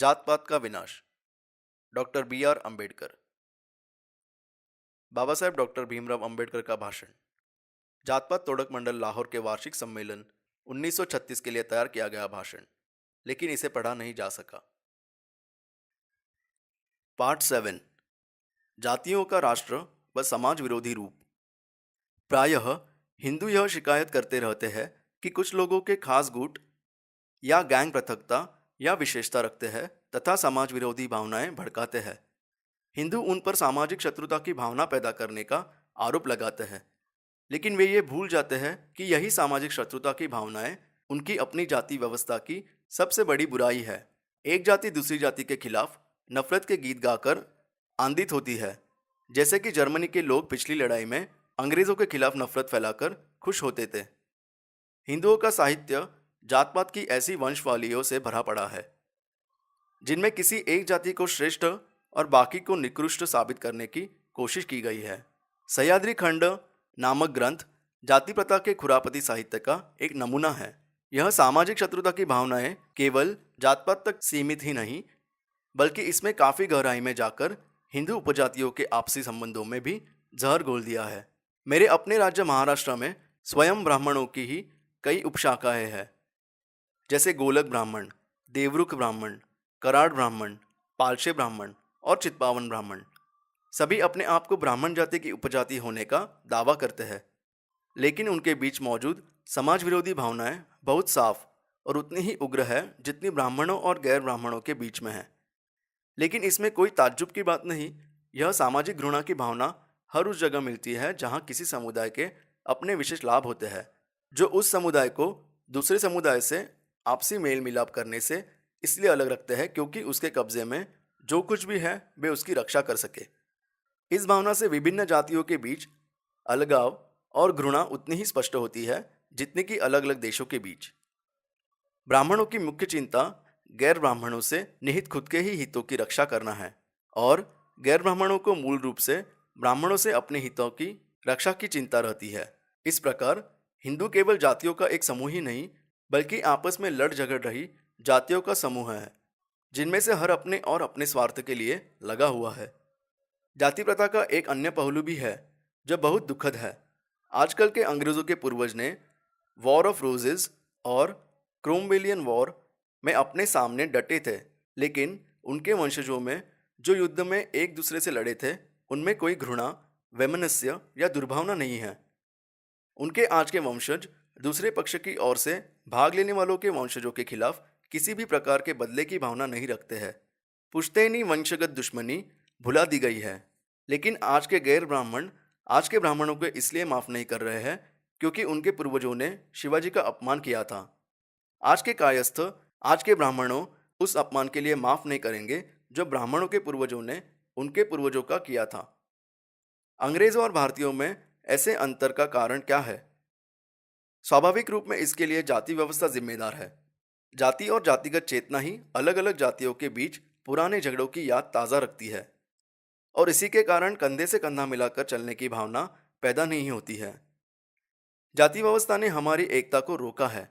जात पात का विनाश। Doctor B R Ambedkar. Baba Saheb doctor Bhimrao Ambedkar का भाषण। जात पात तोड़क मंडल लाहौर के वार्षिक सम्मेलन 1936 के लिए तैयार किया गया भाषण, लेकिन इसे पढ़ा नहीं जा सका। पार्ट 7। जातियों का राष्ट्र व समाज विरोधी रूप। प्रायः हिंदू यह शिकायत करते रहते हैं कि कुछ लोगों के खास गुट या गैंग पृथकता या विशेषता रखते हैं तथा समाज विरोधी भावनाएं भड़काते हैं। हिंदू उन पर सामाजिक शत्रुता की भावना पैदा करने का आरोप लगाते हैं, लेकिन वे ये भूल जाते हैं कि यही सामाजिक शत्रुता की भावनाएं उनकी अपनी जाति व्यवस्था की सबसे बड़ी बुराई है। एक जाति दूसरी जाति के खिलाफ नफरत के गीत गाकर आंदित होती है, जैसे कि जर्मनी के लोग पिछली लड़ाई में अंग्रेजों के खिलाफ नफरत फैलाकर खुश होते थे। हिंदुओं का साहित्य जात पात की ऐसी वंशवालियों से भरा पड़ा है जिनमें किसी एक जाति को श्रेष्ठ और बाकी को निकृष्ट साबित करने की कोशिश की गई है। सह्याद्री खंड नामक ग्रंथ जाति प्रथा के खुरापती साहित्य का एक नमूना है। यह सामाजिक शत्रुता की भावनाएं केवल जात पात तक सीमित ही नहीं, बल्कि इसमें काफी गहराई में जाकर हिंदू उपजातियों के आपसी संबंधों में भी जहर घोल दिया है। मेरे अपने राज्य महाराष्ट्र में स्वयं ब्राह्मणों की ही कई उपशाखाएं हैं, जैसे गोलक ब्राह्मण, देवरुख ब्राह्मण, कराड़ ब्राह्मण, पालशे ब्राह्मण और चित्पावन ब्राह्मण। सभी अपने आप को ब्राह्मण जाति की उपजाति होने का दावा करते हैं, लेकिन उनके बीच मौजूद समाज विरोधी भावनाएं बहुत साफ और उतनी ही उग्र है जितनी ब्राह्मणों और गैर ब्राह्मणों के बीच में है। लेकिन इसमें कोई ताज्जुब की बात नहीं। यह सामाजिक घृणा की भावना हर उस जगह मिलती है जहां किसी समुदाय के अपने विशेष लाभ होते हैं, जो उस समुदाय को दूसरे समुदाय से आपसी मेल मिलाप करने से इसलिए अलग रखते हैं क्योंकि उसके कब्जे में जो कुछ भी है वे उसकी रक्षा कर सके। इस भावना से विभिन्न जातियों के बीच अलगाव और घृणा उतनी ही स्पष्ट होती है जितनी कि अलग अलग देशों के बीच। ब्राह्मणों की मुख्य चिंता गैर ब्राह्मणों से निहित खुद के ही हितों की रक्षा करना है, और गैर ब्राह्मणों को मूल रूप से ब्राह्मणों से अपने हितों की रक्षा की चिंता रहती है। इस प्रकार हिंदू केवल जातियों का एक समूह ही नहीं, बल्कि आपस में लड़ झगड़ रही जातियों का समूह है, जिनमें से हर अपने और अपने स्वार्थ के लिए लगा हुआ है। जाति प्रथा का एक अन्य पहलू भी है जो बहुत दुखद है। आजकल के अंग्रेजों के पूर्वज ने वॉर ऑफ रोजेस और क्रोमवेलियन वॉर में अपने सामने डटे थे, लेकिन उनके वंशजों में जो युद्ध में एक दूसरे से लड़े थे उनमें कोई घृणा, वैमनस्य या दुर्भावना नहीं है। उनके आज के वंशज दूसरे पक्ष की ओर से भाग लेने वालों के वंशजों के खिलाफ किसी भी प्रकार के बदले की भावना नहीं रखते हैं। पुश्तैनी वंशगत दुश्मनी भुला दी गई है, लेकिन आज के गैर ब्राह्मण आज के ब्राह्मणों को इसलिए माफ नहीं कर रहे हैं क्योंकि उनके पूर्वजों ने शिवाजी का अपमान किया था। आज के कायस्थ आज के ब्राह्मणों उस अपमान के लिए माफ नहीं करेंगे जो ब्राह्मणों के पूर्वजों ने उनके पूर्वजों का किया था। अंग्रेजों और भारतीयों में ऐसे अंतर का कारण क्या है? स्वाभाविक रूप में इसके लिए जाति व्यवस्था जिम्मेदार है। जाति और जातिगत चेतना ही अलग अलग जातियों के बीच पुराने झगड़ों की याद ताज़ा रखती है, और इसी के कारण कंधे से कंधा मिलाकर चलने की भावना पैदा नहीं होती है। जाति व्यवस्था ने हमारी एकता को रोका है,